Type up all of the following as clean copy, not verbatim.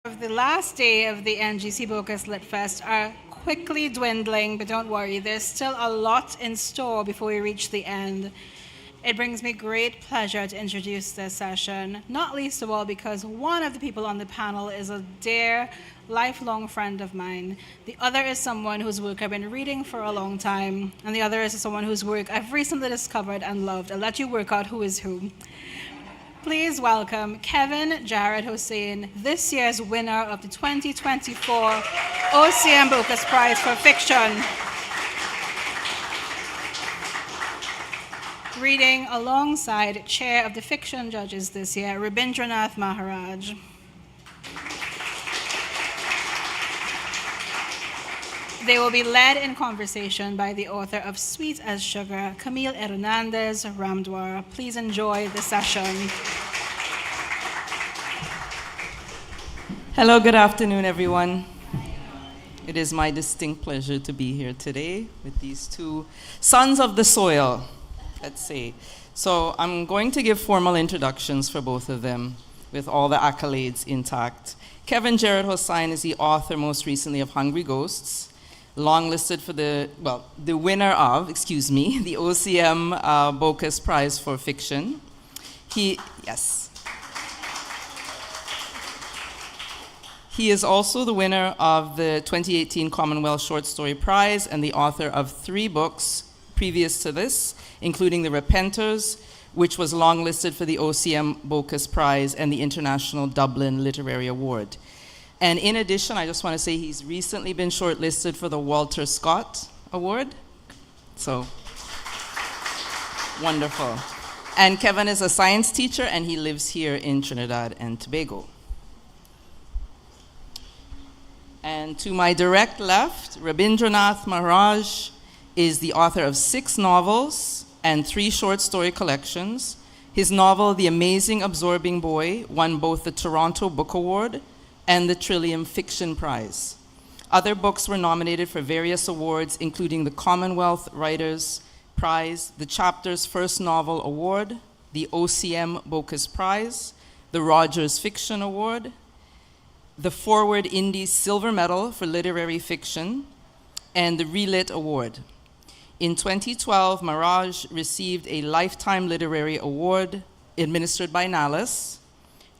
The last day of the NGC Bocas Lit Fest are quickly dwindling, but don't worry, there's still a lot in store before we reach the end. It brings me great pleasure to introduce this session, not least of all because one of the people on the panel is a dear, lifelong friend of mine. The other is someone whose work I've been reading for a long time, and the other is someone whose work I've recently discovered and loved. I'll let you work out who is who. Please welcome Kevin Jared Hosein, this year's winner of the 2024 OCM Bocas Prize for Fiction. Reading alongside Chair of the Fiction Judges this year, Rabindranath Maharaj. They will be led in conversation by the author of Sweet as Sugar, Camille Hernández-Ramdwar. Please enjoy the session. Hello, good afternoon, everyone. It is my distinct pleasure to be here today with these two sons of the soil, let's say. So I'm going to give formal introductions for both of them with all the accolades intact. Kevin Jared Hosein is the author most recently of Hungry Ghosts, longlisted for the winner of, the OCM Bocas Prize for Fiction. He is also the winner of the 2018 Commonwealth Short Story Prize and the author of 3 books previous to this, including The Repenters, which was longlisted for the OCM Bocas Prize and the International Dublin Literary Award. And in addition, I just want to say he's recently been shortlisted for the Walter Scott Award. So, wonderful. And Kevin is a science teacher and he lives here in Trinidad and Tobago. And to my direct left, Rabindranath Maharaj is the author of 6 novels and 3 short story collections. His novel, The Amazing Absorbing Boy, won both the Toronto Book Award and the Trillium Fiction Prize. Other books were nominated for various awards, including the Commonwealth Writers' Prize, the Chapter's First Novel Award, the OCM Bocas Prize, the Rogers Fiction Award, the Forward Indies Silver Medal for Literary Fiction, and the Relit Award. In 2012, Maharaj received a Lifetime Literary Award administered by NALIS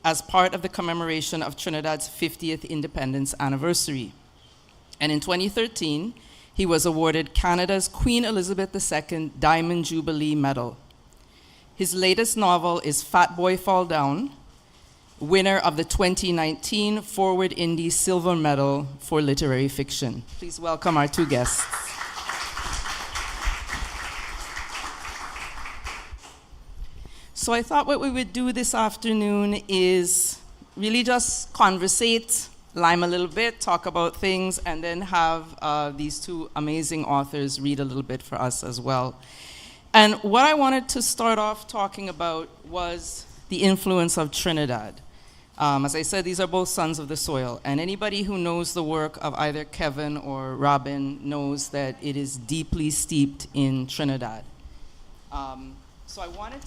as part of the commemoration of Trinidad's 50th independence anniversary. And in 2013, he was awarded Canada's Queen Elizabeth II Diamond Jubilee Medal. His latest novel is Fatboy Fall Down, winner of the 2019 Forward Indies Silver Medal for Literary Fiction. Please welcome our 2 guests. So I thought what we would do this afternoon is really just conversate, lime a little bit, talk about things, and then have these 2 amazing authors read a little bit for us as well. And what I wanted to start off talking about was the influence of Trinidad. As I said, these are both sons of the soil, and anybody who knows the work of either Kevin or Robin knows that it is deeply steeped in Trinidad. So I wanted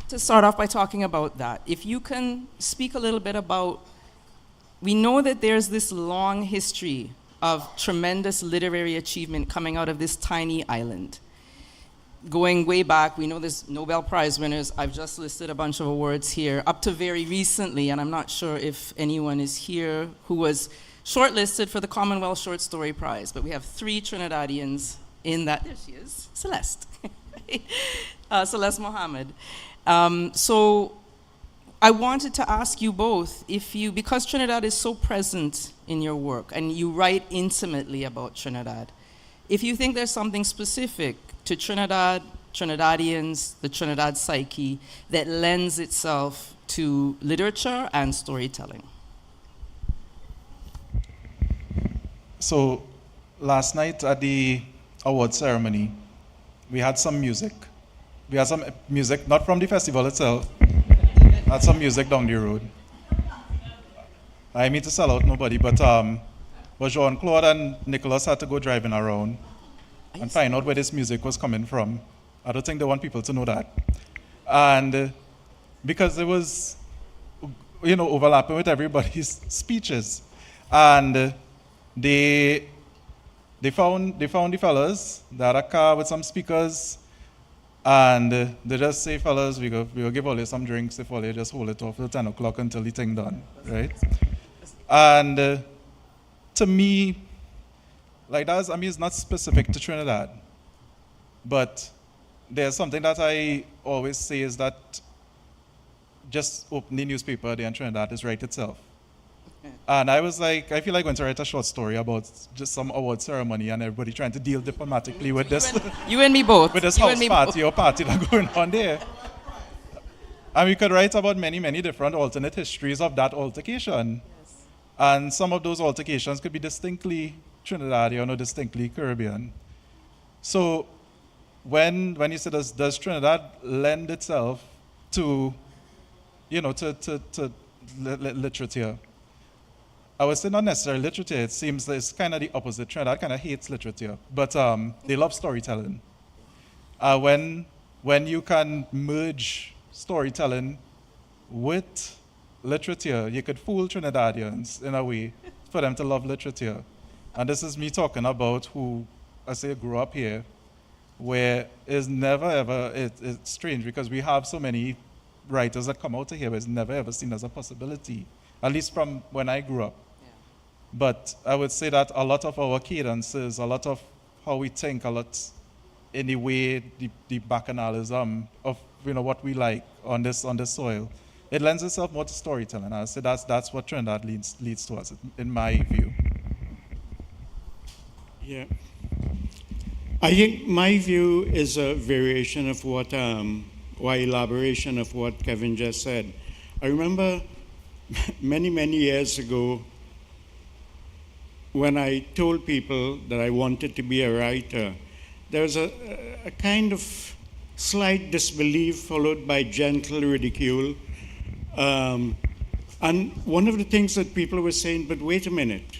to start off by talking about that. If you can speak a little bit about, we know that there's this long history of tremendous literary achievement coming out of this tiny island. Going way back, we know there's Nobel Prize winners. I've just listed a bunch of awards here, up to very recently, and I'm not sure if anyone is here who was shortlisted for the Commonwealth Short Story Prize, but we have 3 Trinidadians in that. There she is, Celeste. Celeste Mohammed. So I wanted to ask you both, because Trinidad is so present in your work, and you write intimately about Trinidad, if you think there's something specific to Trinidad, Trinidadians, the Trinidad psyche that lends itself to literature and storytelling. So last night at the award ceremony, we had some music. We had some music, not from the festival itself, had some music down the road. I mean to sell out nobody, but Jean-Claude and Nicholas had to go driving around and find out where this music was coming from. I don't think they want people to know that. And because it was overlapping with everybody's speeches. And they found the fellas. They had a car with some speakers, and they just say, fellas, we'll give all you some drinks if all you just hold it off till 10 o'clock until the thing done, right? And to me, like that's, I mean, it's not specific to Trinidad, but there's something that I always say is that just open the newspaper there in Trinidad is right itself. And I was like, I feel like going to write a short story about just some award ceremony and everybody trying to deal diplomatically with this. You and me both. With this You house and me party both. or party that's going on there. And we could write about many, many different alternate histories of that altercation. Yes. And some of those altercations could be distinctly Trinidadian or distinctly Caribbean. So when you say, does Trinidad lend itself to, to literature? I would say not necessarily literature. It seems that it's kind of the opposite. Trinidad kind of hates literature, but they love storytelling. When you can merge storytelling with literature, you could fool Trinidadians in a way for them to love literature. And this is me talking about who, I say, grew up here, where it's never ever, it's strange because we have so many writers that come out of here, but it's never ever seen as a possibility, at least from when I grew up. Yeah. But I would say that a lot of our cadences, a lot of how we think, a lot in the way, the bacchanalism of what we like on this soil, it lends itself more to storytelling. I say that's what Trinidad leads to us, in my view. Yeah. I think my view is a variation of what, or elaboration of what Kevin just said. I remember many, many years ago when I told people that I wanted to be a writer, there was a kind of slight disbelief followed by gentle ridicule. And one of the things that people were saying, but wait a minute,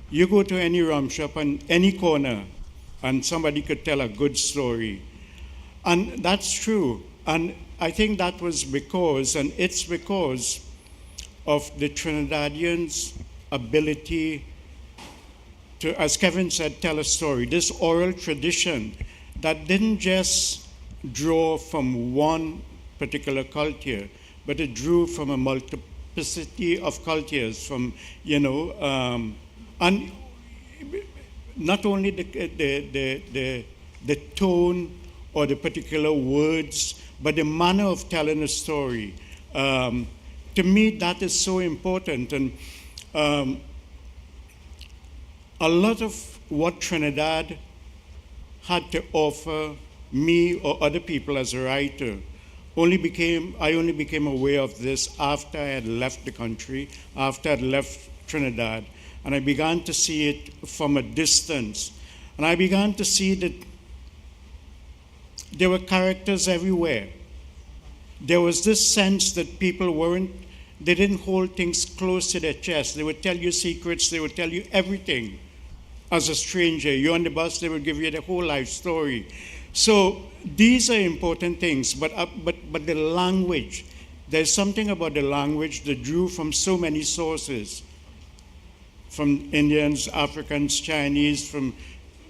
you go to any rum shop on any corner and somebody could tell a good story. And that's true. And I think that was because, and it's because of the Trinidadians' ability to, as Kevin said, tell a story. This oral tradition that didn't just draw from one particular culture, but it drew from a multiplicity of cultures, from, and not only the tone or the particular words, but the manner of telling a story. To me, that is so important. And a lot of what Trinidad had to offer me or other people as a writer I only became aware of this after I had left the country, after I had left Trinidad, and I began to see it from a distance. And I began to see that there were characters everywhere. There was this sense that people they didn't hold things close to their chest. They would tell you secrets, they would tell you everything. As a stranger, you're on the bus, they would give you the whole life story. So these are important things, but the language, there's something about the language that drew from so many sources, from Indians, Africans, Chinese, from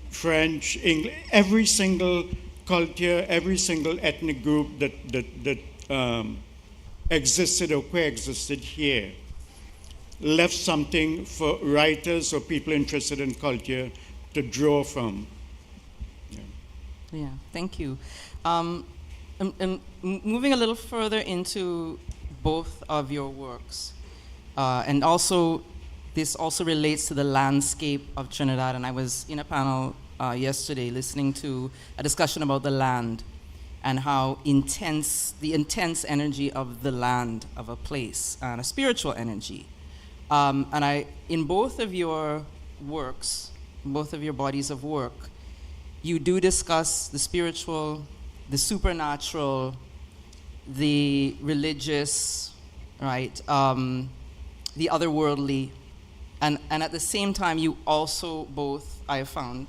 French, English, every single culture, every single ethnic group that existed or coexisted here left something for writers or people interested in culture to draw from. Yeah, thank you. And moving a little further into both of your works, and also this also relates to the landscape of Trinidad, and I was in a panel yesterday listening to a discussion about the land and how the intense energy of the land, of a place, and a spiritual energy. And in both of your works, both of your bodies of work, you do discuss the spiritual, the supernatural, the religious, right, the otherworldly, and at the same time, you also both, I have found,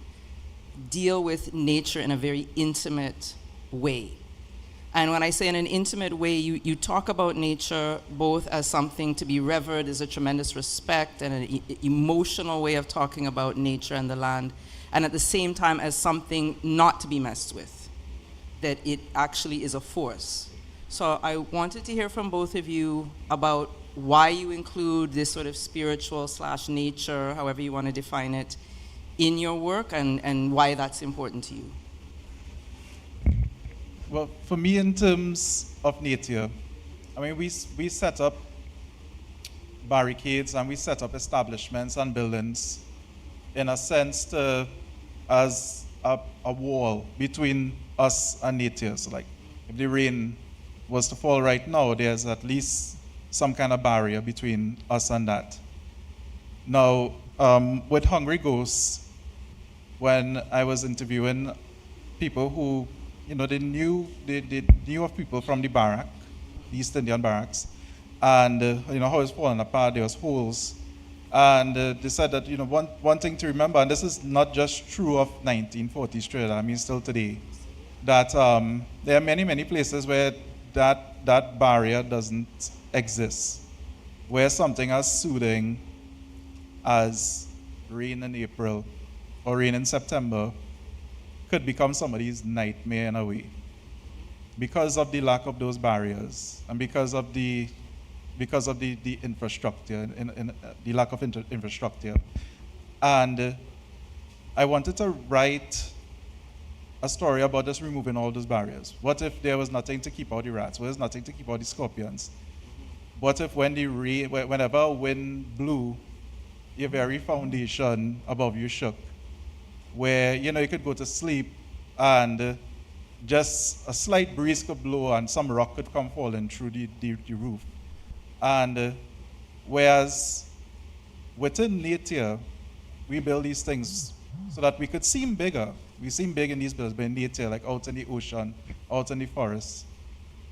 deal with nature in a very intimate way. And when I say in an intimate way, you talk about nature both as something to be revered, as a tremendous respect and an emotional way of talking about nature and the land, and at the same time as something not to be messed with, that it actually is a force. So I wanted to hear from both of you about why you include this sort of spiritual / nature, however you want to define it, in your work, and why that's important to you. Well, for me, in terms of nature, I mean, we set up barricades and we set up establishments and buildings in a sense as a wall between us and nature. So like, if the rain was to fall right now, there's at least some kind of barrier between us and that. Now, with Hungry Ghosts, when I was interviewing people who, they knew of people from the barrack, the East Indian barracks, and how it's falling apart, there was holes. And they said that, one thing to remember, and this is not just true of 1940s Trinidad, I mean still today, that there are many, many places where that barrier doesn't exist, where something as soothing as rain in April or rain in September could become somebody's nightmare in a way, because of the lack of those barriers and because of the infrastructure and the lack of infrastructure. And I wanted to write a story about just removing all those barriers. What if there was nothing to keep out the rats? What if there's nothing to keep out the scorpions? What if whenever a wind blew, your very foundation above you shook? Where you could go to sleep and just a slight breeze could blow and some rock could come falling through the roof. And whereas within nature, we build these things so that we could seem bigger. We seem big in these buildings, but in nature, like out in the ocean, out in the forest,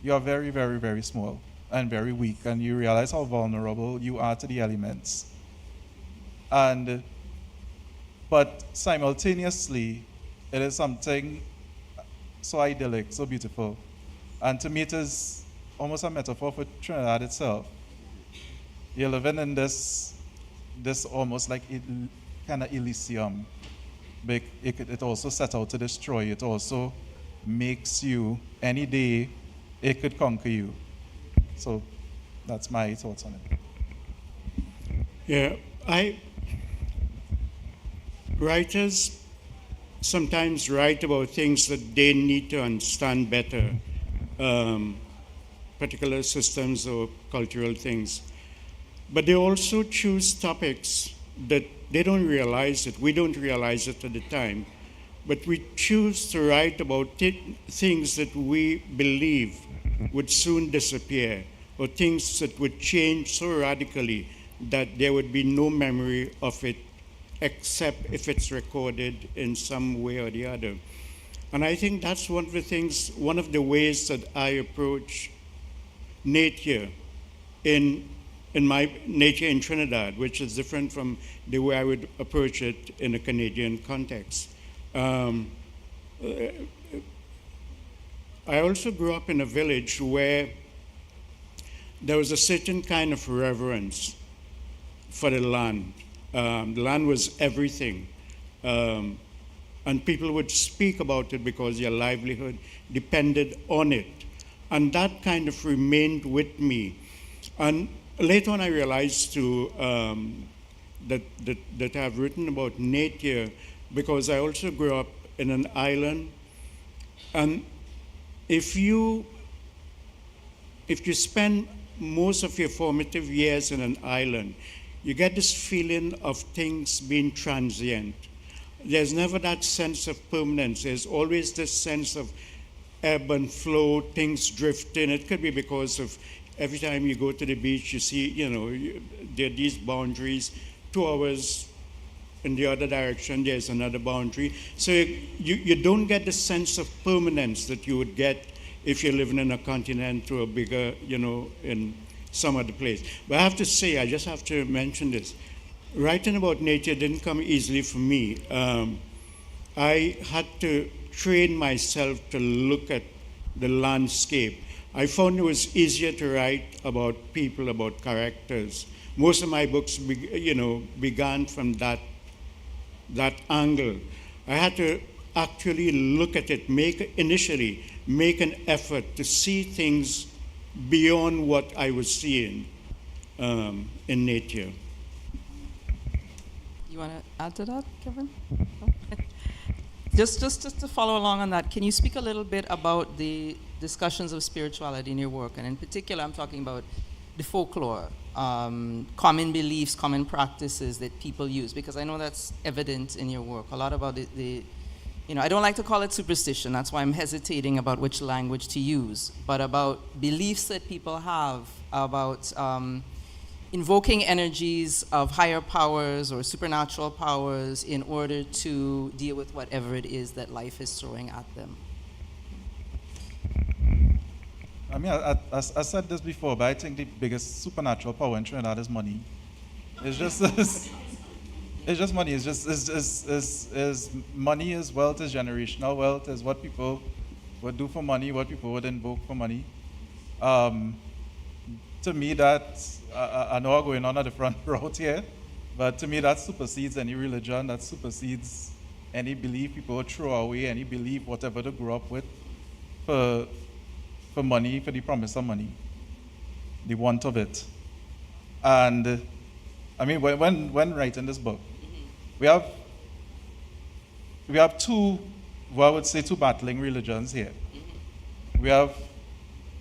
you are very, very, very small and very weak, and you realize how vulnerable you are to the elements. But simultaneously, it is something so idyllic, so beautiful. And to me, it is almost a metaphor for Trinidad itself. You're living in this almost like kind of Elysium. But it also set out to destroy. It also makes you, any day, it could conquer you. So that's my thoughts on it. Yeah, writers sometimes write about things that they need to understand better, particular systems or cultural things. But they also choose topics that they don't realize it, we don't realize it at the time, but we choose to write about things that we believe would soon disappear, or things that would change so radically that there would be no memory of it except if it's recorded in some way or the other. And I think that's one of the ways that I approach nature in my nature in Trinidad, which is different from the way I would approach it in a Canadian context. I also grew up in a village where there was a certain kind of reverence for the land. The land was everything. And people would speak about it because their livelihood depended on it. And that kind of remained with me. And later on I realized too that I've written about nature because I also grew up in an island. And if you spend most of your formative years in an island, you get this feeling of things being transient. There's never that sense of permanence. There's always this sense of ebb and flow, things drifting. It could be because of every time you go to the beach, you see, there are these boundaries. 2 hours in the other direction, there's another boundary. So you don't get the sense of permanence that you would get if you're living in a continent or a bigger, in some other place. But I have to say, I just have to mention this. Writing about nature didn't come easily for me. I had to train myself to look at the landscape. I found it was easier to write about people, about characters. Most of my books, began from that angle. I had to actually look at it, initially make an effort to see things beyond what I was seeing in nature. You want to add to that, Kevin? No? Just to follow along on that, can you speak a little bit about the discussions of spirituality in your work? And in particular, I'm talking about the folklore, common beliefs, common practices that people use, because I know that's evident in your work. A lot about I don't like to call it superstition, that's why I'm hesitating about which language to use, but about beliefs that people have about invoking energies of higher powers or supernatural powers in order to deal with whatever it is that life is throwing at them. I mean, I said this before, but I think the biggest supernatural power in Trinidad is money. It's just it's just money. It's just money is wealth, is generational wealth, is what people would do for money, what people would invoke for money. To me, I know I'm going on a different route here, but to me that supersedes any religion, that supersedes any belief people would throw away, any belief, whatever they grew up with, for money, for the promise of money, the want of it. And I mean, when writing this book, we have two, well, I would say two battling religions here. We have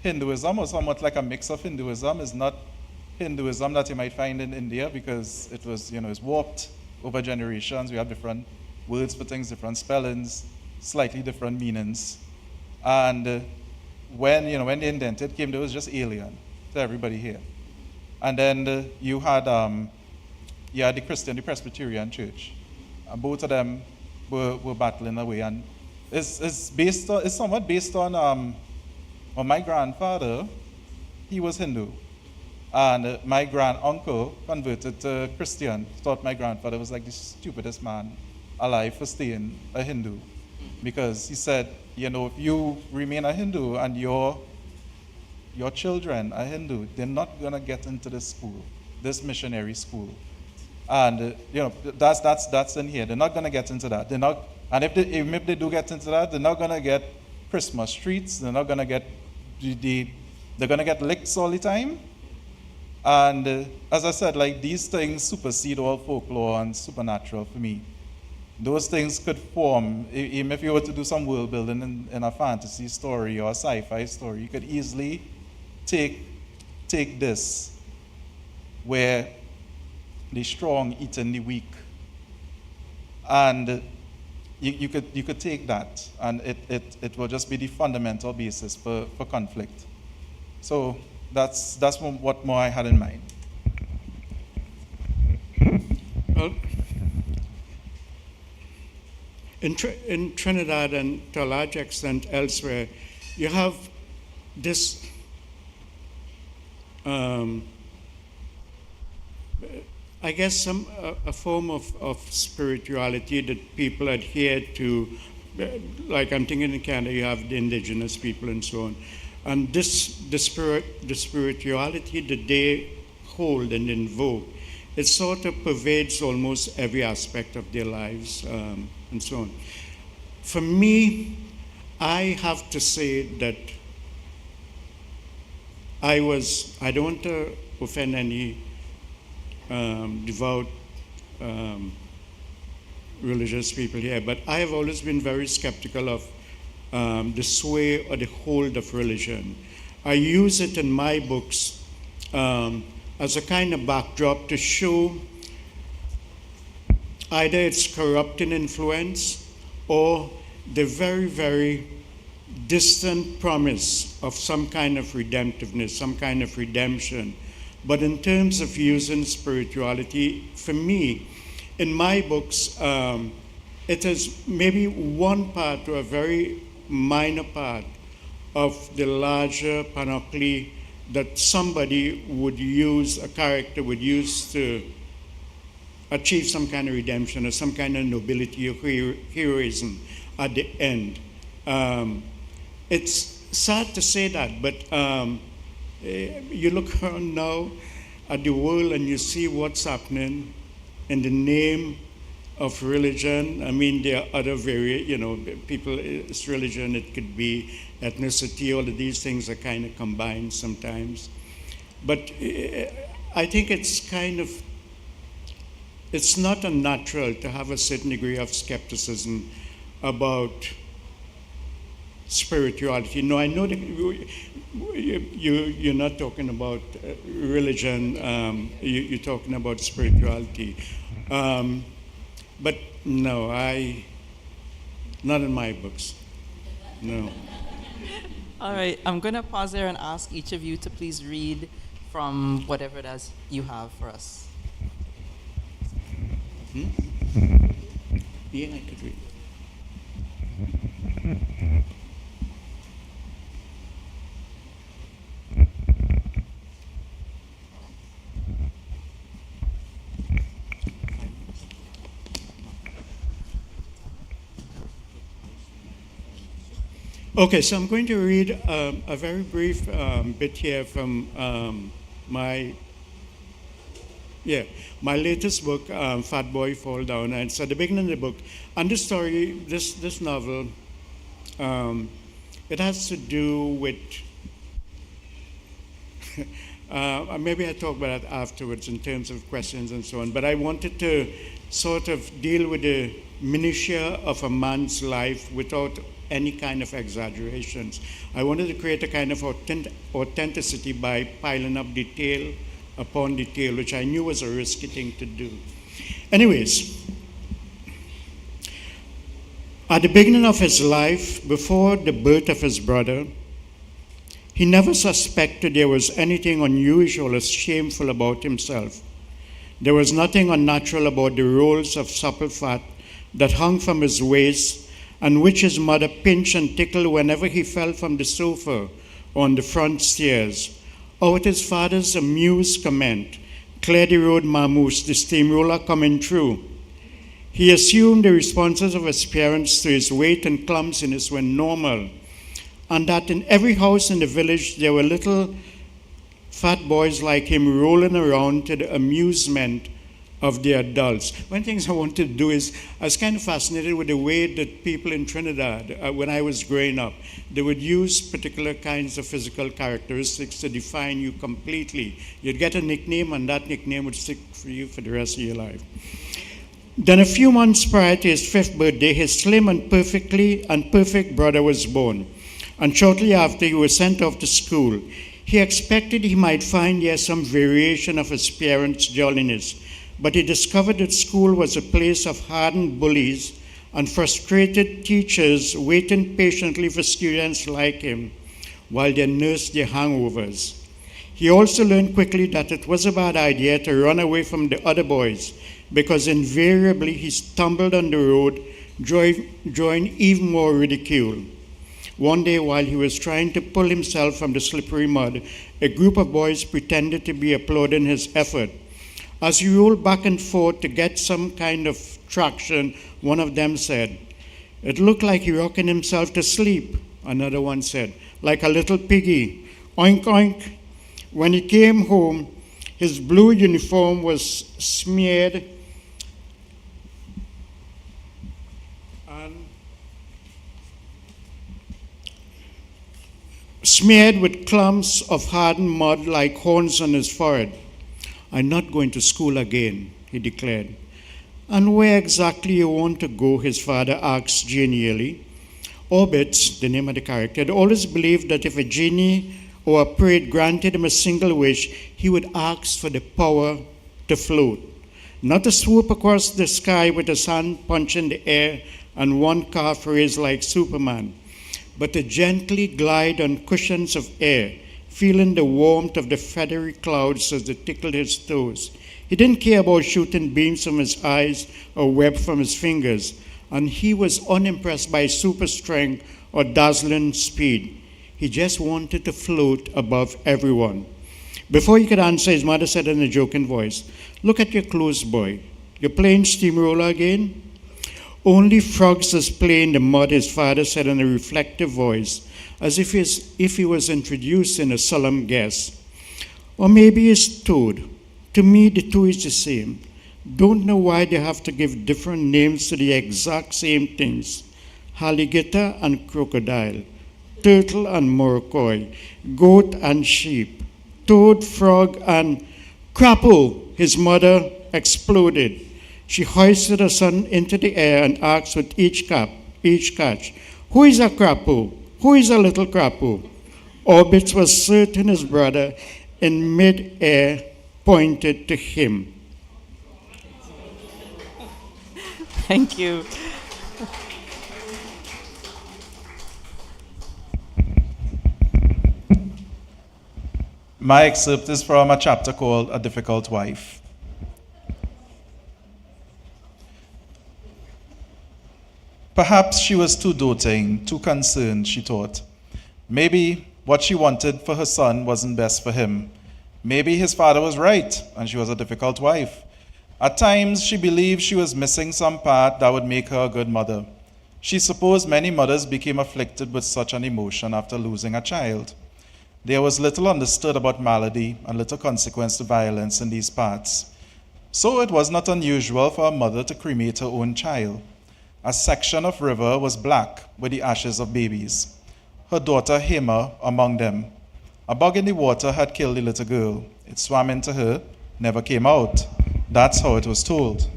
Hinduism, or somewhat like a mix of Hinduism. Is not Hinduism that you might find in India, because it was, it's warped over generations. We have different words for things, different spellings, slightly different meanings. And when the indented came, there was just alien to everybody here. And then you had the Christian, the Presbyterian church. And both of them were battling away. And it's somewhat based on my grandfather, he was Hindu. And my grand-uncle converted to Christian, thought my grandfather was like the stupidest man alive for staying a Hindu. Because he said, if you remain a Hindu and your children are Hindu, they're not going to get into this school, this missionary school. And, that's in here. They're not going to get into that. And even if they do get into that, they're not going to get Christmas treats. They're not going to get, they're going to get licks all the time. And as I said, like, these things supersede all folklore and supernatural for me. Those things could form, even if you were to do some world building in a fantasy story or a sci-fi story, you could easily take this, where the strong eating the weak, and you could take that, and it will just be the fundamental basis for conflict. So that's what more I had in mind. Well, in Trinidad and to a large extent elsewhere, you have this I guess a form of spirituality that people adhere to. Like, I'm thinking in Canada, you have the indigenous people and so on. And the spirituality that they hold and invoke, it sort of pervades almost every aspect of their lives and so on. For me, I have to say that I don't want to offend any devout religious people here, but I have always been very skeptical of the sway or the hold of religion. I use it in my books as a kind of backdrop to show either its corrupting influence or the very, very distant promise of some kind of redemptiveness, some kind of redemption. But in terms of using spirituality, for me, in my books, it is maybe one part or a very minor part of the larger panoply that somebody would use, a character would use to achieve some kind of redemption or some kind of nobility or heroism at the end. It's sad to say that, but you look around now at the world and you see what's happening in the name of religion. I mean, there are other people, it's religion, it could be ethnicity, all of these things are kind of combined sometimes. But I think it's not unnatural to have a certain degree of skepticism about spirituality. No, I know that you're not talking about religion, you're talking about spirituality. But no, not in my books, no. All right, I'm going to pause there and ask each of you to please read from whatever it is you have for us. Yeah, I could read. Okay, so I'm going to read a very brief bit here from my latest book, Fatboy Fall Down. And it's at the beginning of the book. And this story, this novel, it has to do with, maybe I'll talk about that afterwards in terms of questions and so on, but I wanted to sort of deal with the minutiae of a man's life without any kind of exaggerations. I wanted to create a kind of authenticity by piling up detail upon detail, which I knew was a risky thing to do. Anyways, at the beginning of his life, before the birth of his brother, he never suspected there was anything unusual or shameful about himself. There was nothing unnatural about the rolls of supple fat that hung from his waist and which his mother pinched and tickled whenever he fell from the sofa on the front stairs, or with his father's amused comment, "Clear the road, Mamoose, the steamroller coming through." He assumed the responses of his parents to his weight and clumsiness were normal, and that in every house in the village there were little fat boys like him rolling around to the amusement of the adults. One of the things I wanted to do is, I was kind of fascinated with the way that people in Trinidad, when I was growing up, they would use particular kinds of physical characteristics to define you completely. You'd get a nickname, and that nickname would stick for you for the rest of your life. Then a few months prior to his 5th birthday, his slim and perfect brother was born. And shortly after, he was sent off to school. He expected he might find there some variation of his parents' jolliness, but he discovered that school was a place of hardened bullies and frustrated teachers waiting patiently for students like him while they nursed their hangovers. He also learned quickly that it was a bad idea to run away from the other boys, because invariably he stumbled on the road, drawing even more ridicule. One day, while he was trying to pull himself from the slippery mud, a group of boys pretended to be applauding his effort. As he rolled back and forth to get some kind of traction, one of them said, "It looked like he rocking himself to sleep." Another one said, "Like a little piggy. Oink, oink." When he came home, his blue uniform was smeared with clumps of hardened mud like horns on his forehead. "I'm not going to school again," he declared. "And where exactly you want to go?" his father asked genially. Orbits, the name of the character, had always believed that if a genie or a pirate granted him a single wish, he would ask for the power to float. Not to swoop across the sky with his hand punching the air and one calf raised like Superman, but to gently glide on cushions of air, feeling the warmth of the feathery clouds as they tickled his toes. He didn't care about shooting beams from his eyes or web from his fingers, and he was unimpressed by super strength or dazzling speed. He just wanted to float above everyone. Before he could answer, his mother said in a joking voice, "Look at your clothes, boy. You're playing steamroller again?" "Only frogs is playing the mud," his father said in a reflective voice, as if he was introducing a solemn guest. Or maybe it's toad. To me, the two is the same. Don't know why they have to give different names to the exact same things. Alligator and crocodile, turtle and morcoy, goat and sheep, toad, frog, and crapo. His mother exploded. She hoisted her son into the air and asked with each catch, "Who is a crapo? Who is a little crapo?" Orbits was certain his brother in mid-air pointed to him. Thank you. My excerpt is from a chapter called A Difficult Wife. Perhaps she was too doting, too concerned, she thought. Maybe what she wanted for her son wasn't best for him. Maybe his father was right, and she was a difficult wife. At times, she believed she was missing some part that would make her a good mother. She supposed many mothers became afflicted with such an emotion after losing a child. There was little understood about malady and little consequence to violence in these parts. So it was not unusual for a mother to cremate her own child. A section of river was black with the ashes of babies. Her daughter Hema among them. A bug in the water had killed the little girl. It swam into her, never came out. That's how it was told.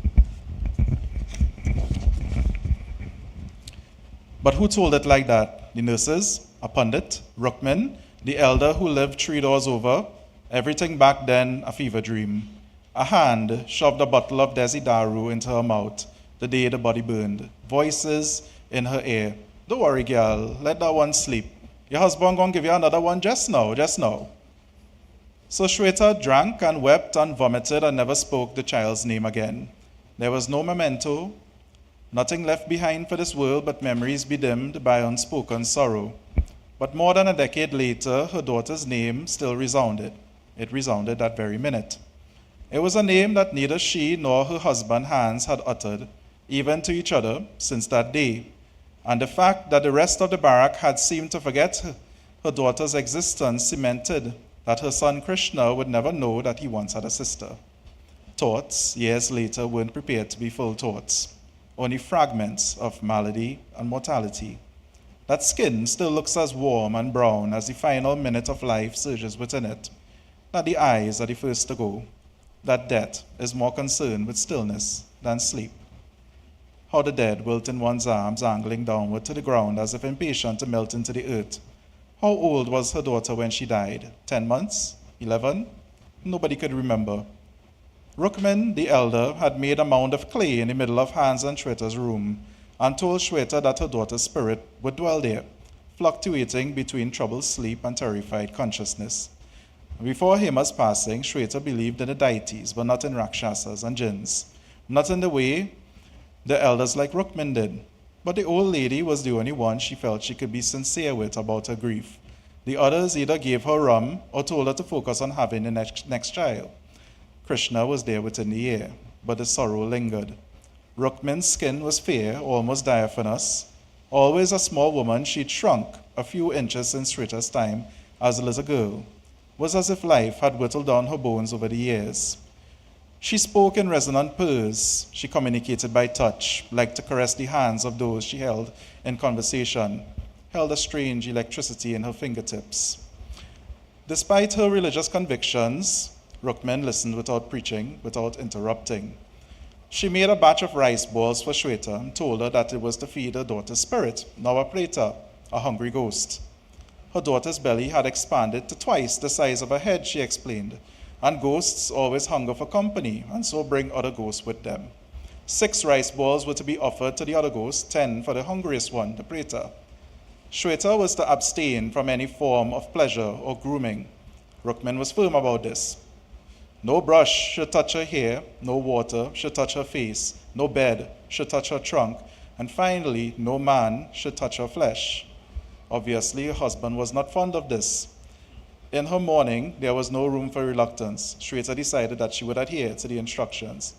But who told it like that? The nurses, a pundit, Rukman, the elder who lived 3 doors over, everything back then a fever dream. A hand shoved a bottle of Desi Daru into her mouth the day the body burned. Voices in her ear. "Don't worry, girl, let that one sleep. Your husband gonna give you another one just now, just now." So Shweta drank and wept and vomited and never spoke the child's name again. There was no memento, nothing left behind for this world but memories bedimmed by unspoken sorrow. But more than a decade later, her daughter's name still resounded. It resounded that very minute. It was a name that neither she nor her husband Hans had uttered, even to each other, since that day. And the fact that the rest of the barrack had seemed to forget her daughter's existence cemented that her son Krishna would never know that he once had a sister. Thoughts, years later, weren't prepared to be full thoughts, only fragments of malady and mortality. That skin still looks as warm and brown as the final minute of life surges within it, that the eyes are the first to go, that death is more concerned with stillness than sleep. How the dead wilt in one's arms, angling downward to the ground as if impatient to melt into the earth. How old was her daughter when she died? 10 months? 11? Nobody could remember. Rukman, the elder, had made a mound of clay in the middle of Hans and Shweta's room and told Shweta that her daughter's spirit would dwell there, fluctuating between troubled sleep and terrified consciousness. Before Hema's passing, Shweta believed in the deities, but not in Rakshasas and jinns, not in the way the elders like Rukman did. But the old lady was the only one she felt she could be sincere with about her grief. The others either gave her rum or told her to focus on having the next child. Krishna was there within the air, but the sorrow lingered. Rukman's skin was fair, almost diaphanous. Always a small woman, she'd shrunk a few inches since Shweta's time as a little girl. It was as if life had whittled down her bones over the years. She spoke in resonant purrs. She communicated by touch, liked to caress the hands of those she held in conversation, held a strange electricity in her fingertips. Despite her religious convictions, Rukman listened without preaching, without interrupting. She made a batch of rice balls for Shweta and told her that it was to feed her daughter's spirit, now a preta, a hungry ghost. Her daughter's belly had expanded to twice the size of her head, she explained, and ghosts always hunger for company, and so bring other ghosts with them. 6 rice balls were to be offered to the other ghost, 10 for the hungriest one, the preta. Shweta was to abstain from any form of pleasure or grooming. Rukman was firm about this. No brush should touch her hair, no water should touch her face, no bed should touch her trunk, and finally, no man should touch her flesh. Obviously, her husband was not fond of this. In her mourning, there was no room for reluctance. Shweta decided that she would adhere to the instructions.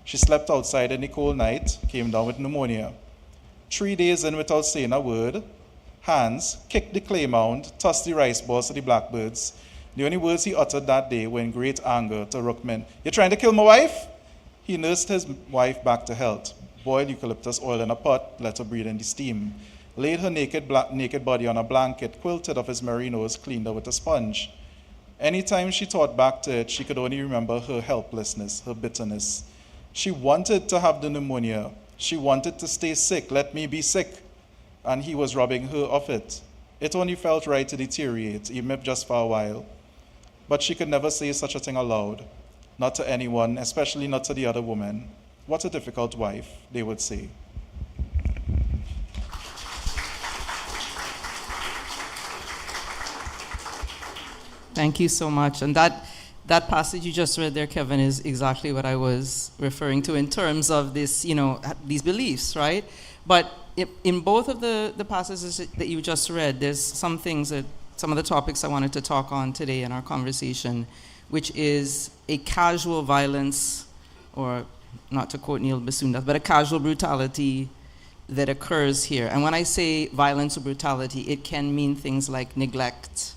She slept outside in the cold night, came down with pneumonia. 3 days in without saying a word, hands, kicked the clay mound, tossed the rice balls to the blackbirds. The only words he uttered that day were in great anger to Rookman. "You're trying to kill my wife?" He nursed his wife back to health, boiled eucalyptus oil in a pot, let her breathe in the steam, laid her naked body on a blanket, quilted of his merinos, cleaned her with a sponge. Anytime she thought back to it, she could only remember her helplessness, her bitterness. She wanted to have the pneumonia. She wanted to stay sick. "Let me be sick." And he was robbing her of it. It only felt right to deteriorate, even if just for a while. But she could never say such a thing aloud, not to anyone, especially not to the other woman. "What a difficult wife," they would say. Thank you so much. And that passage you just read there, Kevin, is exactly what I was referring to in terms of this, these beliefs, right? But in both of the passages that you just read, there's some of the topics I wanted to talk on today in our conversation, which is a casual violence, or not to quote Neil Basundas, but a casual brutality that occurs here. And when I say violence or brutality, it can mean things like neglect.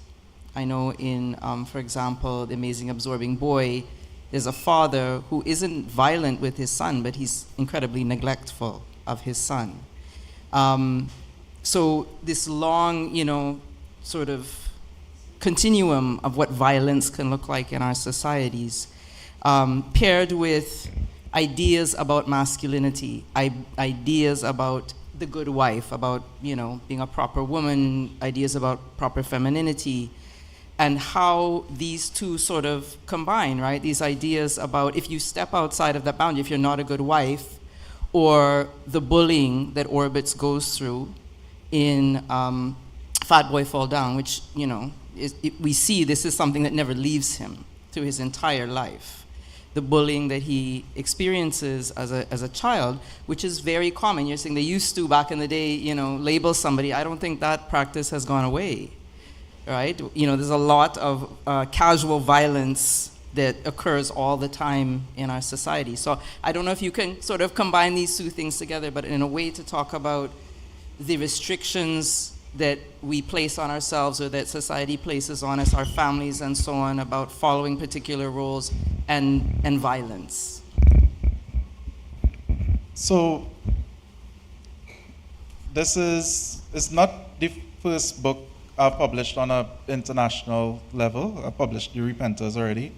I know in, for example, The Amazing Absorbing Boy, there's a father who isn't violent with his son, but he's incredibly neglectful of his son. So this long, sort of continuum of what violence can look like in our societies, paired with ideas about masculinity, ideas about the good wife, about, being a proper woman, ideas about proper femininity, and how these two sort of combine, right? These ideas about if you step outside of that boundary, if you're not a good wife, or the bullying that Orbitz goes through in Fatboy Fall Down, which, we see this is something that never leaves him through his entire life. The bullying that he experiences as a child, which is very common. You're saying they used to, back in the day, label somebody. I don't think that practice has gone away. Right? There's a lot of casual violence that occurs all the time in our society. So I don't know if you can sort of combine these two things together, but in a way to talk about the restrictions that we place on ourselves or that society places on us, our families and so on, about following particular rules and violence. So it's not the first book I've published on an international level. I published The Repenters already.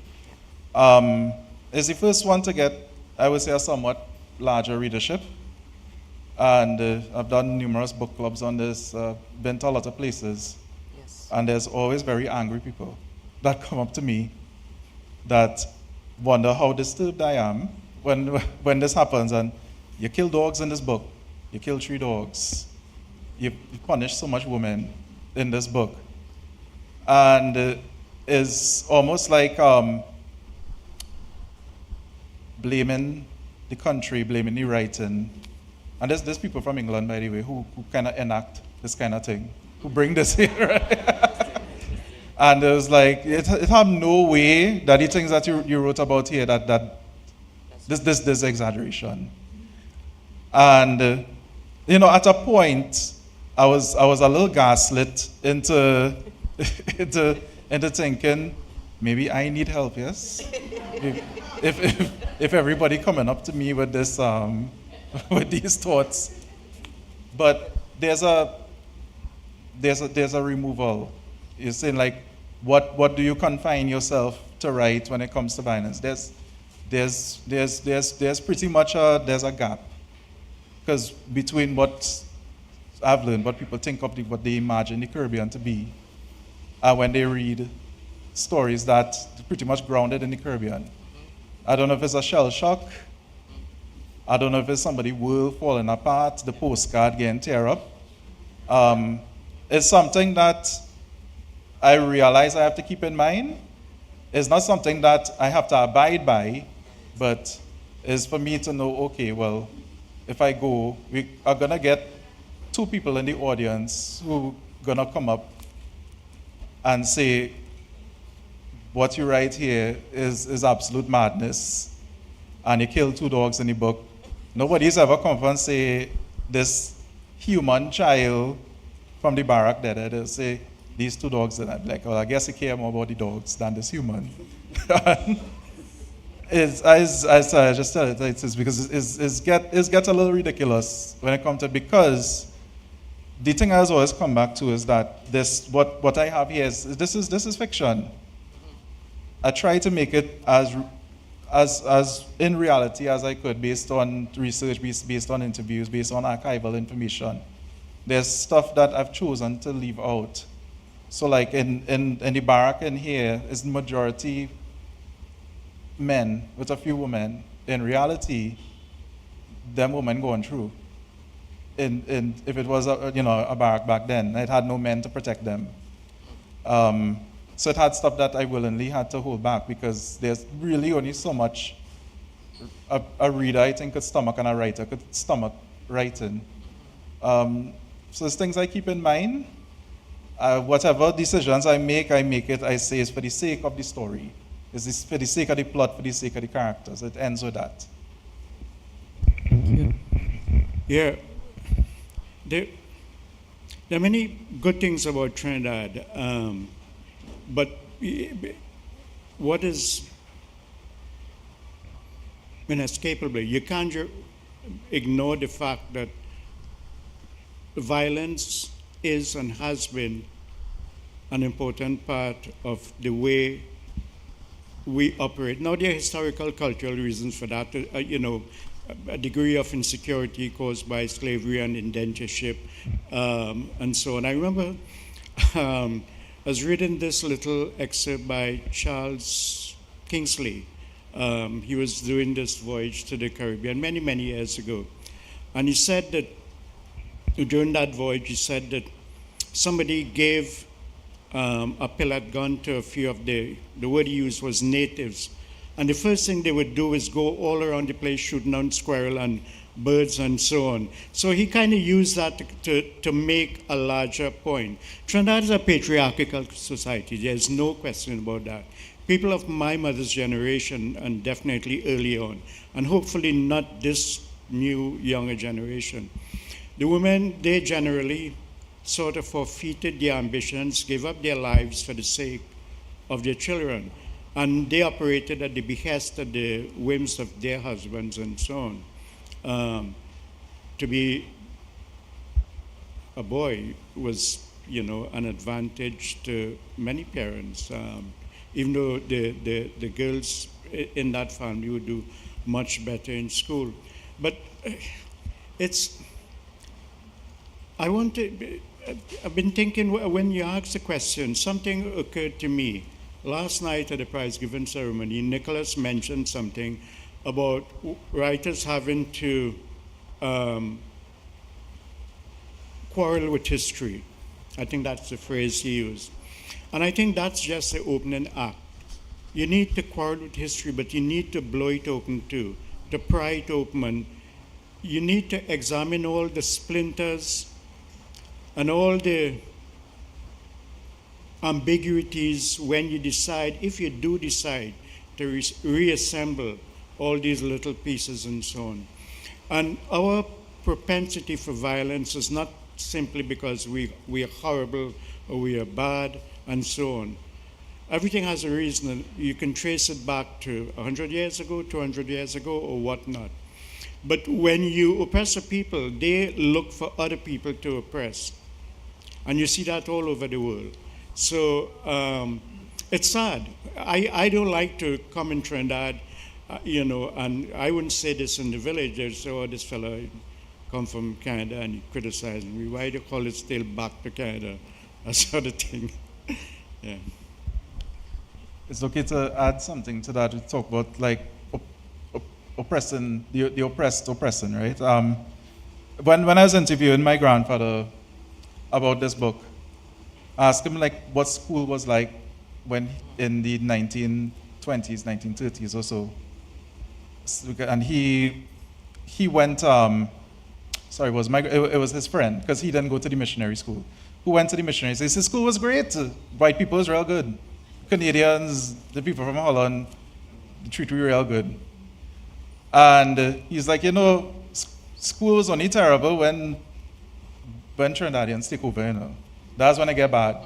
It's the first one to get, I would say, a somewhat larger readership. And I've done numerous book clubs on this, been to a lot of places. Yes. And there's always very angry people that come up to me that wonder how disturbed I am when this happens. And you kill dogs in this book. You kill 3 dogs. You punish so much women in this book. And it's almost like blaming the country, blaming the writing. And there's people from England, by the way, who kind of enact this kind of thing, who bring this here, right? And it was like, it had no way that the things that you wrote about here, that this exaggeration. And, at a point, I was a little gaslit into thinking, maybe I need help, yes? If everybody coming up to me with this, with these thoughts. But there's a removal. You're saying, like, what do you confine yourself to write when it comes to violence? There's pretty much there's a gap. Because between what I've learned, what people think of what they imagine the Caribbean to be, when they read stories that are pretty much grounded in the Caribbean. I don't know if it's a shell shock. I don't know if it's somebody's world falling apart, the postcard getting tear up. It's something that I realize I have to keep in mind. It's not something that I have to abide by, but it's for me to know, okay, well, if I go, we are going to get 2 people in the audience who are going to come up and say, what you write here is absolute madness, and you kill 2 dogs in the book. Nobody's ever come up and say this human child from the barrack there, they'll say, these two dogs, and I'm like, well, I guess you care more about the dogs than this human. I just tell it, it's because it gets a little ridiculous when it comes to, because the thing I always come back to is that this, what I have here is, this is fiction. I try to make it as in reality as I could, based on research, based on interviews, based on archival information. There's stuff that I've chosen to leave out. So like in the barrack in here is the majority men with a few women. In reality, them women going through. If it was a barrack back then, it had no men to protect them. So it had stuff that I willingly had to hold back, because there's really only so much a reader, I think, could stomach, and a writer could stomach writing. So there's things I keep in mind. Whatever decisions I make it, I say, is for the sake of the story. It's for the sake of the plot, for the sake of the characters. It ends with that. Yeah. There are many good things about Trinidad, but what is inescapable, you can't ignore the fact that violence is and has been an important part of the way we operate. Now, there are historical, cultural reasons for that. A degree of insecurity caused by slavery and indentureship, and so on. I remember I was reading this little excerpt by Charles Kingsley. He was doing this voyage to the Caribbean many, many years ago. And he said that during that voyage, he said that somebody gave a pellet gun to a few of the word he used was natives. And the first thing they would do is go all around the place shooting on squirrel and birds and so on. So he kind of used that to make a larger point. Trinidad is a patriarchal society. There's no question about that. People of my mother's generation, and definitely early on, and hopefully not this new, younger generation, the women, they generally sort of forfeited their ambitions, gave up their lives for the sake of their children. And they operated at the behest of the whims of their husbands and so on. To be a boy was, an advantage to many parents, even though the girls in that family would do much better in school. But I've been thinking, when you asked the question, something occurred to me. Last night at the prize-giving ceremony, Nicholas mentioned something about writers having to quarrel with history. I think that's the phrase he used. And I think that's just the opening act. You need to quarrel with history, but you need to blow it open too, to pry it open. And you need to examine all the splinters and all the ambiguities when you decide, if you do decide to reassemble all these little pieces and so on. And our propensity for violence is not simply because we are horrible or we are bad and so on. Everything has a reason. You can trace it back to 100 years ago, 200 years ago, or whatnot. But when you oppress a people, they look for other people to oppress. And you see that all over the world. So it's sad. I don't like to come in Trinidad, and I wouldn't say this in the village. They'd say, oh, this fellow come from Canada and he criticized me. Why do you call it still back to Canada? That sort of thing. Yeah. It's okay to add something to that. We talk about like oppressing, the oppressed oppressing, right? When I was interviewing my grandfather about this book, I asked him like what school was like when in the 1920s, 1930s or so. And he went, it was his friend, because he didn't go to the missionary school, who went to the missionary. He says, his school was great. White people was real good. Canadians, the people from Holland, they treat me real good. And he's like, school was only terrible when when Trinidadians take over, that's when I get bad.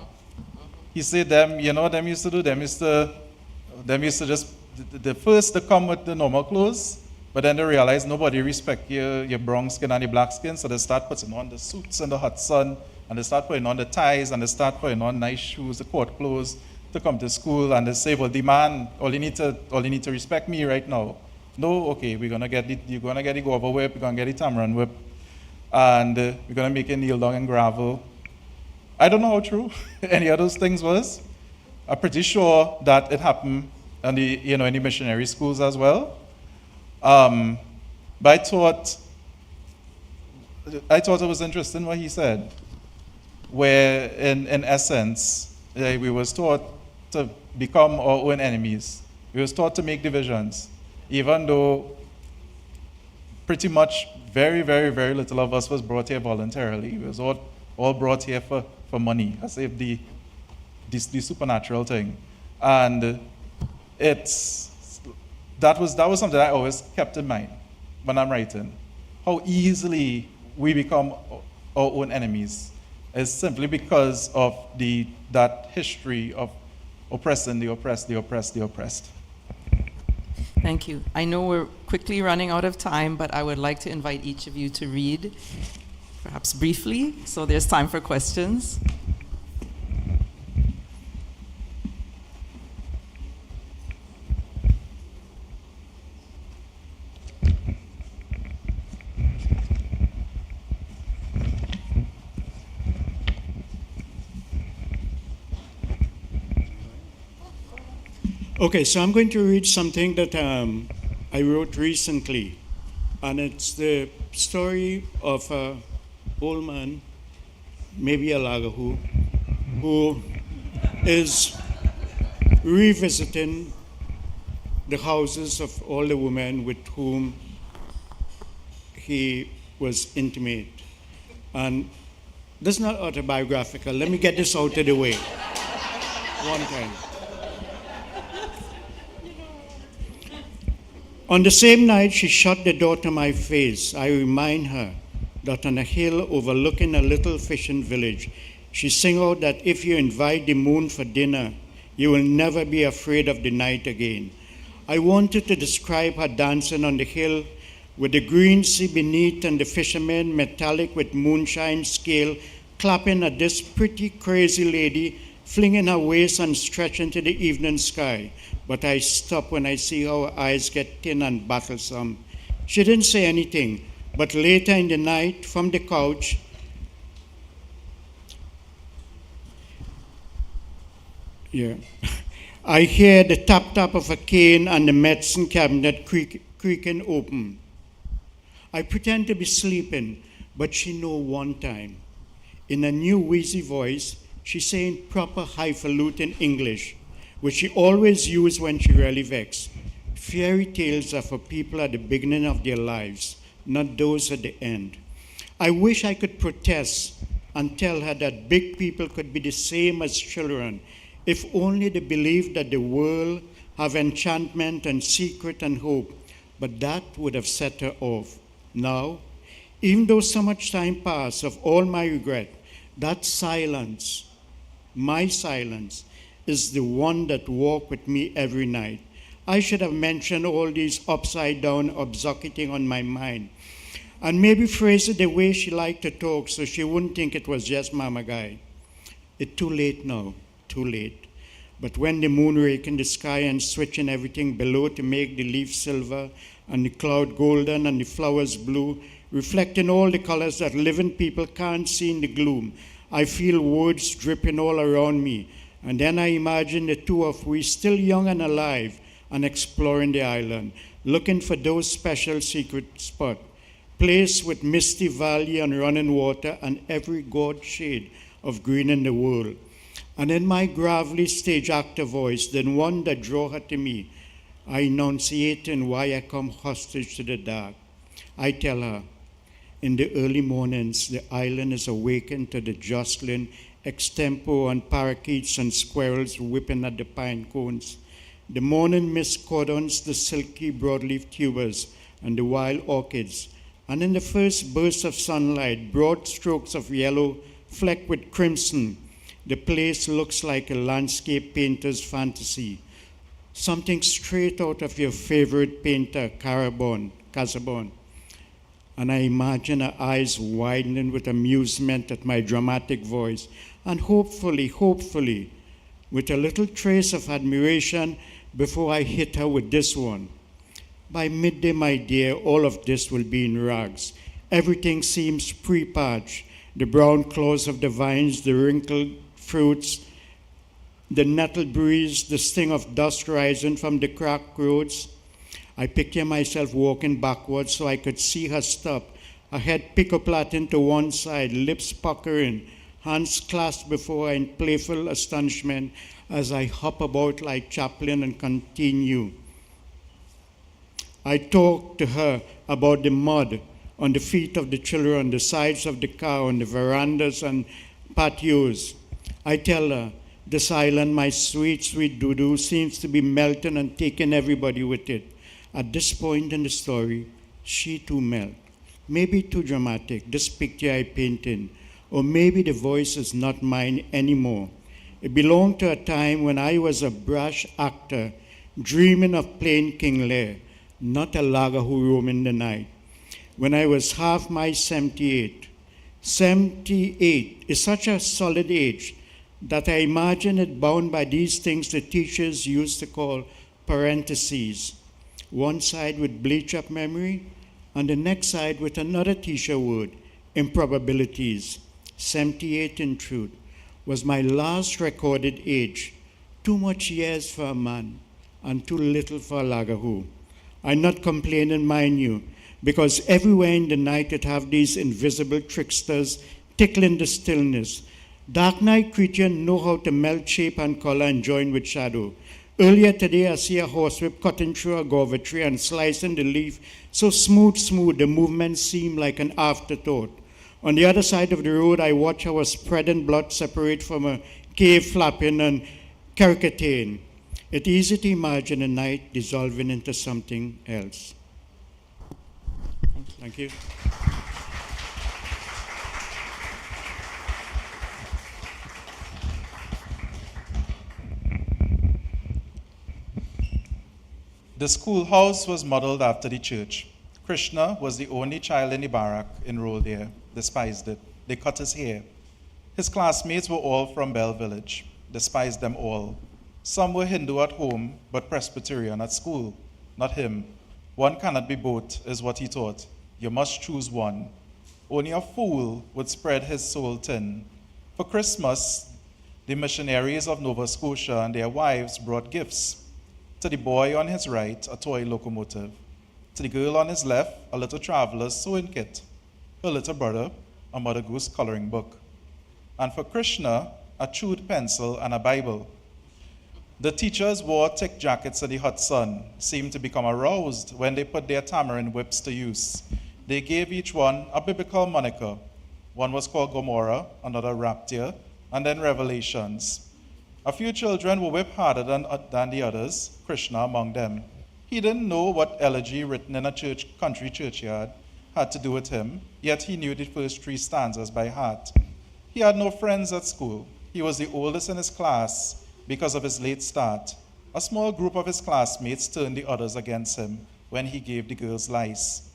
He said them used to do, them used to just, the first to come with the normal clothes, but then they realize nobody respect your brown skin and your black skin, so they start putting on the suits in the hot sun, and they start putting on the ties, and they start putting on nice shoes, the court clothes, to come to school, and they say, well, the man, all you need to respect me right now. No, okay, you're gonna get the guava whip, you're gonna get the tamarind whip, and we're gonna make it kneel down in gravel. I don't know how true any of those things was. I'm pretty sure that it happened in the missionary schools as well. But I thought it was interesting what he said, where in essence, we were taught to become our own enemies. We were taught to make divisions, even though pretty much very, very, very little of us was brought here voluntarily. We was all brought here for money, as if the supernatural thing. And that was something that I always kept in mind when I'm writing. How easily we become our own enemies is simply because of that history of oppressing the oppressed, the oppressed, the oppressed. Thank you. I know we're quickly running out of time, but I would like to invite each of you to read, perhaps briefly, so there's time for questions. Okay, so I'm going to read something that I wrote recently, and it's the story of an old man, maybe a Lagahu, who is revisiting the houses of all the women with whom he was intimate. And this is not autobiographical. Let me get this out of the way. One time. On the same night she shut the door to my face, I remind her that on a hill overlooking a little fishing village, she sing out that if you invite the moon for dinner, you will never be afraid of the night again. I wanted to describe her dancing on the hill with the green sea beneath and the fishermen, metallic with moonshine scale, clapping at this pretty crazy lady, flinging her waist and stretching to the evening sky. But I stop when I see how her eyes get thin and battlesome. She didn't say anything, but later in the night, from the couch, I hear the tap-tap of a cane and the medicine cabinet creaking open. I pretend to be sleeping, but she know one time. In a new wheezy voice, she saying proper highfalutin English, which she always used when she really vexed. Fairy tales are for people at the beginning of their lives, not those at the end. I wish I could protest and tell her that big people could be the same as children, if only they believed that the world have enchantment and secret and hope, but that would have set her off. Now, even though so much time passed of all my regret, that silence, my silence, is the one that walks with me every night. I should have mentioned all these upside-down obstructing on my mind, and maybe phrase it the way she liked to talk so she wouldn't think it was just Mama Guy. It's too late now, too late. But when the moon rake in the sky and switching everything below to make the leaf silver and the cloud golden and the flowers blue, reflecting all the colors that living people can't see in the gloom, I feel words dripping all around me. And then I imagine the two of we still young and alive and exploring the island, looking for those special secret spots, place with misty valley and running water and every god shade of green in the world. And in my gravelly stage actor voice, then one that draw her to me, I enunciating why I come hostage to the dark. I tell her, in the early mornings, the island is awakened to the jostling extempo and parakeets and squirrels whipping at the pine cones. The morning mist cordons the silky broadleaf tubers and the wild orchids, and in the first burst of sunlight, broad strokes of yellow flecked with crimson, the place looks like a landscape painter's fantasy, something straight out of your favorite painter, Casabon. And I imagine her eyes widening with amusement at my dramatic voice, and hopefully, with a little trace of admiration before I hit her with this one. By midday, my dear, all of this will be in rags. Everything seems pre-parched. The brown claws of the vines, the wrinkled fruits, the nettled breeze, the sting of dust rising from the cracked roads. I picture myself walking backwards so I could see her stop, her head pick-a-plating to one side, lips puckering, hands clasped before her in playful astonishment as I hop about like Chaplin and continue. I talk to her about the mud on the feet of the children, on the sides of the car, on the verandas and patios. I tell her, this island, my sweet, sweet doo-doo, seems to be melting and taking everybody with it. At this point in the story, she too melts. Maybe too dramatic, this picture I painted, or maybe the voice is not mine anymore. It belonged to a time when I was a brash actor, dreaming of playing King Lear, not a lagger who roam in the night. When I was half my 78. 78 is such a solid age that I imagine it bound by these things the teachers used to call parentheses. One side with bleach up memory, and the next side with another teacher word, improbabilities. 78 in truth was my last recorded age. Too much years for a man and too little for a lagahoo. I'm not complaining, mind you, because everywhere in the night it have these invisible tricksters tickling the stillness. Dark night creatures know how to melt shape and color and join with shadow. Earlier today, I see a horsewhip cutting through a guava tree and slicing the leaf so smooth, the movement seemed like an afterthought. On the other side of the road, I watch our spreading blood separate from a cave flapping and caricaturing. It's easy to imagine a night dissolving into something else. Thank you. The schoolhouse was modeled after the church. Krishna was the only child in the barrack enrolled there, despised it. They cut his hair. His classmates were all from Bell Village, despised them all. Some were Hindu at home, but Presbyterian at school. Not him. One cannot be both, is what he taught. You must choose one. Only a fool would spread his soul thin. For Christmas, the missionaries of Nova Scotia and their wives brought gifts. To the boy on his right, a toy locomotive. To the girl on his left, a little traveler's sewing kit. Her little brother, a Mother Goose coloring book. And for Krishna, a chewed pencil and a Bible. The teachers wore thick jackets in the hot sun, seemed to become aroused when they put their tamarind whips to use. They gave each one a biblical moniker. One was called Gomorrah, another Rapture, and then Revelations. A few children were whipped harder than the others, Krishna among them. He didn't know what elegy written in a country churchyard had to do with him, yet he knew the first 3 stanzas by heart. He had no friends at school. He was the oldest in his class because of his late start. A small group of his classmates turned the others against him when he gave the girls lice.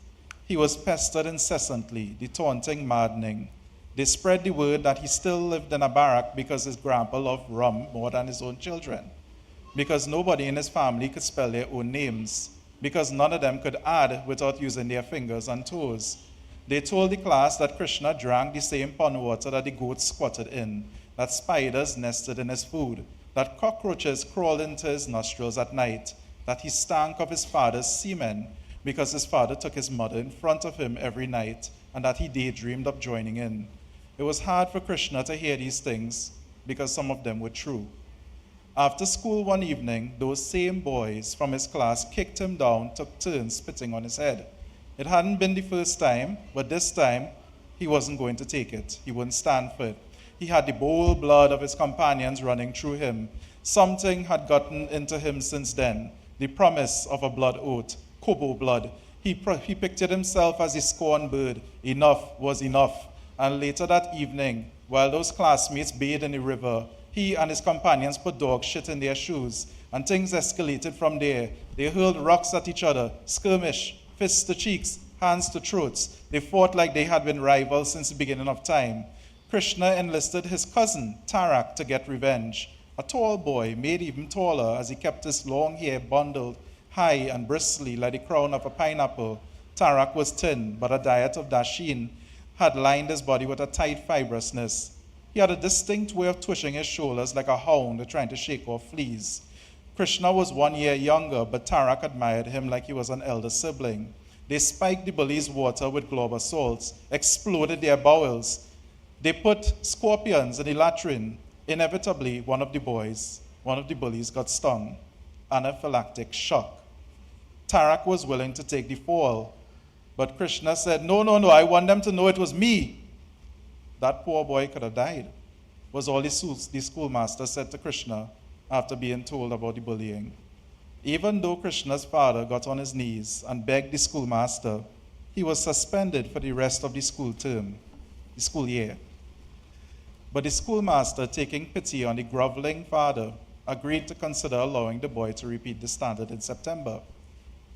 He was pestered incessantly, the taunting maddening. They spread the word that he still lived in a barrack because his grandpa loved rum more than his own children, because nobody in his family could spell their own names, because none of them could add without using their fingers and toes. They told the class that Krishna drank the same pond water that the goats squatted in, that spiders nested in his food, that cockroaches crawled into his nostrils at night, that he stank of his father's semen, because his father took his mother in front of him every night, and that he daydreamed of joining in. It was hard for Krishna to hear these things because some of them were true. After school one evening, those same boys from his class kicked him down, took turns spitting on his head. It hadn't been the first time, but this time he wasn't going to take it. He wouldn't stand for it. He had the bold blood of his companions running through him. Something had gotten into him since then, the promise of a blood oath, Kobo blood. He pictured himself as a scorned bird. Enough was enough. And later that evening, while those classmates bathed in the river, he and his companions put dog shit in their shoes, and things escalated from there. They hurled rocks at each other, skirmish, fists to cheeks, hands to throats. They fought like they had been rivals since the beginning of time. Krishna enlisted his cousin, Tarak, to get revenge. A tall boy, made even taller as he kept his long hair bundled high and bristly like the crown of a pineapple. Tarak was thin, but a diet of dasheen had lined his body with a tight fibrousness. He had a distinct way of twitching his shoulders like a hound trying to shake off fleas. Krishna was 1 year younger, but Tarak admired him like he was an elder sibling. They spiked the bullies' water with globe salts, exploded their bowels. They put scorpions in the latrine. Inevitably, one of the bullies got stung. Anaphylactic shock. Tarak was willing to take the fall, but Krishna said, no, I want them to know it was me. That poor boy could have died, was all the schoolmaster said to Krishna after being told about the bullying. Even though Krishna's father got on his knees and begged the schoolmaster, he was suspended for the rest of the school year. But the schoolmaster, taking pity on the groveling father, agreed to consider allowing the boy to repeat the standard in September.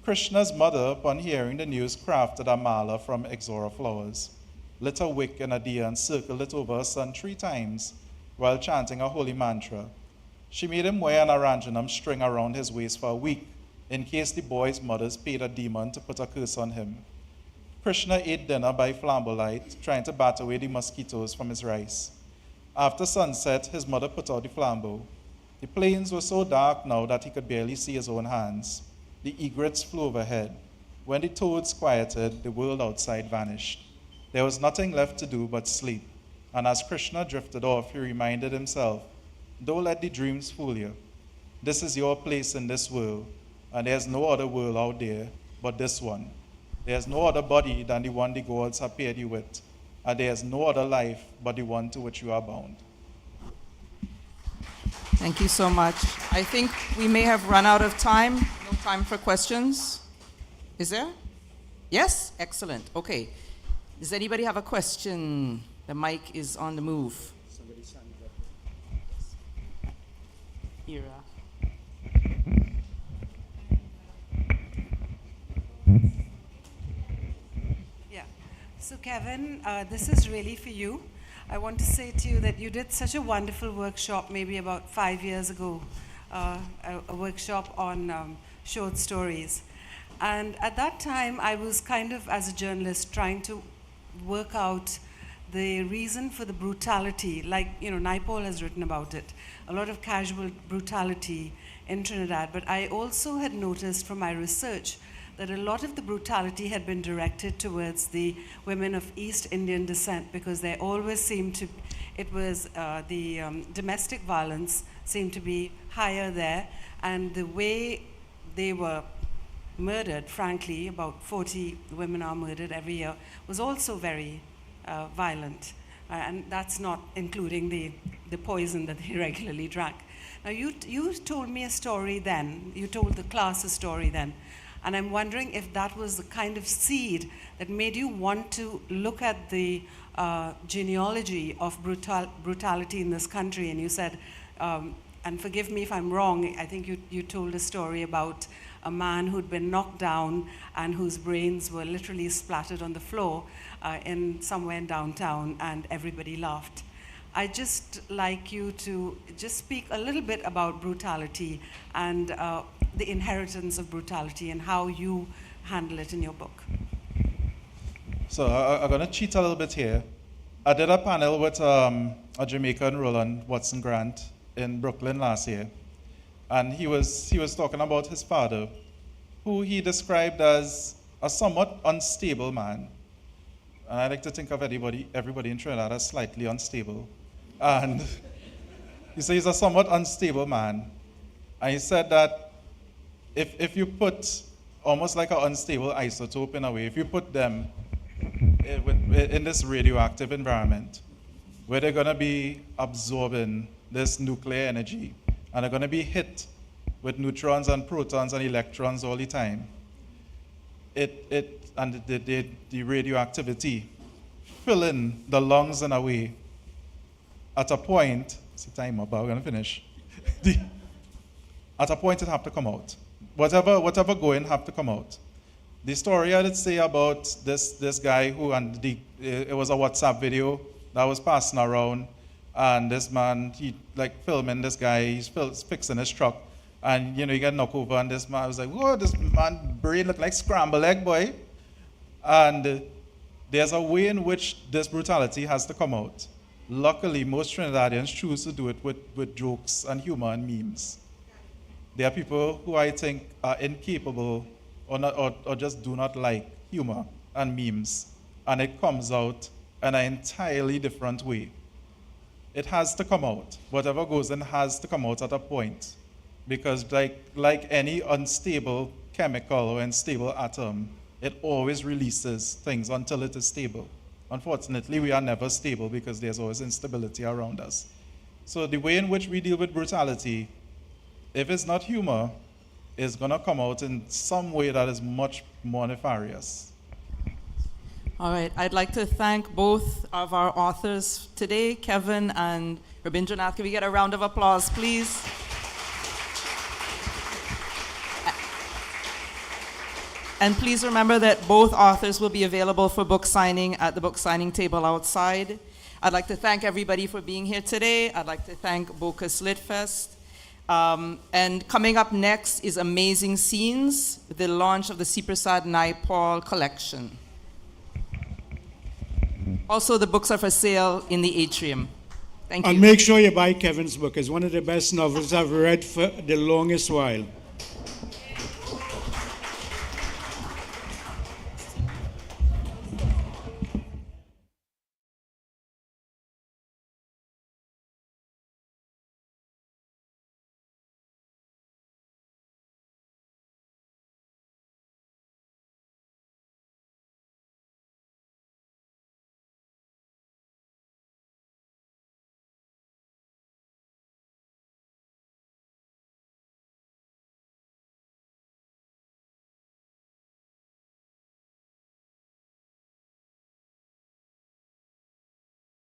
Krishna's mother, upon hearing the news, crafted a mala from exora flowers, lit a wick in a diya and circled it over her son 3 times while chanting a holy mantra. She made him wear an aranjanam string around his waist for a week in case the boy's mothers paid a demon to put a curse on him. Krishna ate dinner by flambeau light, trying to bat away the mosquitoes from his rice. After sunset, his mother put out the flambeau. The plains were so dark now that he could barely see his own hands. The egrets flew overhead. When the toads quieted, the world outside vanished. There was nothing left to do but sleep. And as Krishna drifted off, he reminded himself, don't let the dreams fool you. This is your place in this world, and there's no other world out there but this one. There's no other body than the one the gods have paired you with, and there's no other life but the one to which you are bound. Thank you so much. I think we may have run out of time. No time for questions. Is there? Yes? Excellent. Okay. Does anybody have a question? The mic is on the move. Somebody stand up. Ira. Yeah. So Kevin, this is really for you. I want to say to you that you did such a wonderful workshop maybe about 5 years ago, a workshop on short stories. And at that time, I was kind of, as a journalist, trying to work out the reason for the brutality, like, Naipaul has written about it, a lot of casual brutality in Trinidad. But I also had noticed from my research that a lot of the brutality had been directed towards the women of East Indian descent, because they always seemed to, the domestic violence seemed to be higher there, and the way they were murdered, frankly, about 40 women are murdered every year, was also very violent. And that's not including the poison that they regularly drank. Now, you told me a story then, you told the class a story then, and I'm wondering if that was the kind of seed that made you want to look at the genealogy of brutality in this country. And you said, and forgive me if I'm wrong, I think you told a story about a man who'd been knocked down and whose brains were literally splattered on the floor in somewhere in downtown, and everybody laughed. I'd just like you to just speak a little bit about brutality and the inheritance of brutality and how you handle it in your book. So I'm going to cheat a little bit here. I did a panel with a Jamaican, Roland Watson Grant, in Brooklyn last year. And he was talking about his father, who he described as a somewhat unstable man. And I like to think of everybody in Trinidad as slightly unstable. And he said he's a somewhat unstable man. And he said that if you put almost like an unstable isotope in a way, if you put them in this radioactive environment, where they're going to be absorbing this nuclear energy, and they're going to be hit with neutrons and protons and electrons all the time, and the radioactivity filling the lungs in a way. At a point, it's a timer, but we're gonna finish. At a point, it have to come out. Whatever going have to come out. The story I did say about this guy who, and it was a WhatsApp video that was passing around, and this man, he like filming this guy, he's fixing his truck, and you get knocked over, and this man was like, whoa, this man brain look like scrambled egg, boy. And there's a way in which this brutality has to come out. Luckily, most Trinidadians choose to do it with jokes and humor and memes. There are people who I think are incapable or just do not like humor and memes, and it comes out in an entirely different way. It has to come out. Whatever goes in has to come out at a point, because like any unstable chemical or unstable atom, it always releases things until it is stable. Unfortunately, we are never stable because there's always instability around us. So the way in which we deal with brutality, if it's not humor, is going to come out in some way that is much more nefarious. All right, I'd like to thank both of our authors today, Kevin and Rabindranath. Can we get a round of applause, please? And please remember that both authors will be available for book signing at the book signing table outside. I'd like to thank everybody for being here today. I'd like to thank Bocas Lit Fest. And coming up next is Amazing Scenes, the launch of the C. Prasad Naipaul collection. Also, the books are for sale in the atrium. Thank you. And make sure you buy Kevin's book. It's one of the best novels I've read for the longest while.